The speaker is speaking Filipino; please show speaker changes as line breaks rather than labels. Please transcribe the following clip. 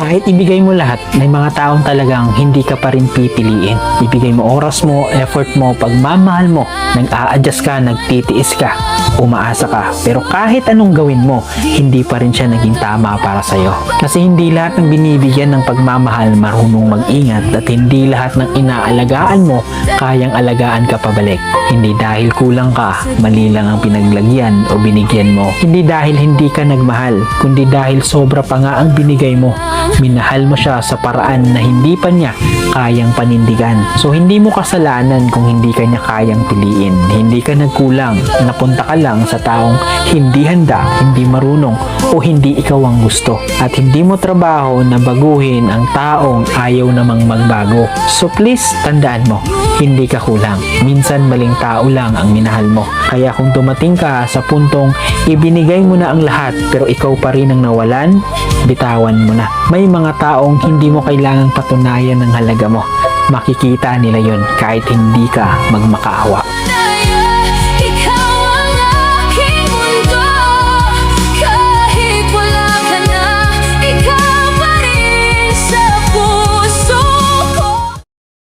Kahit ibigay mo lahat, may mga taong talagang hindi ka pa rin pipiliin. Ibigay mo oras mo, effort mo, pagmamahal mo, nag-a-adjust ka, nagtitiis ka, umaasa ka. Pero kahit anong gawin mo, hindi pa rin siya naging tama para sa'yo. Kasi hindi lahat ng binibigyan ng pagmamahal marunong mag-ingat at hindi lahat ng inaalagaan mo kayang alagaan ka pabalik. Hindi dahil kulang ka, mali lang ang pinaglagyan o binigyan mo. Hindi dahil hindi ka nagmahal, kundi dahil sobra pa nga ang binigay mo. Minahal mo siya sa paraan na hindi pa niya kayang panindigan. So hindi mo kasalanan kung hindi ka niya kayang piliin. Hindi ka nagkulang, napunta ka lang sa taong hindi handa, hindi marunong o hindi ikaw ang gusto. At hindi mo trabaho na baguhin ang taong ayaw namang magbago. So please, tandaan mo, hindi ka kulang. Minsan maling tao lang ang minahal mo. Kaya kung dumating ka sa puntong ibinigay mo na ang lahat pero ikaw pa rin ang nawalan, bitawan mo na. May mga taong hindi mo kailangang patunayan ng halaga mo. Makikita nila yon kahit hindi ka magmakaawa.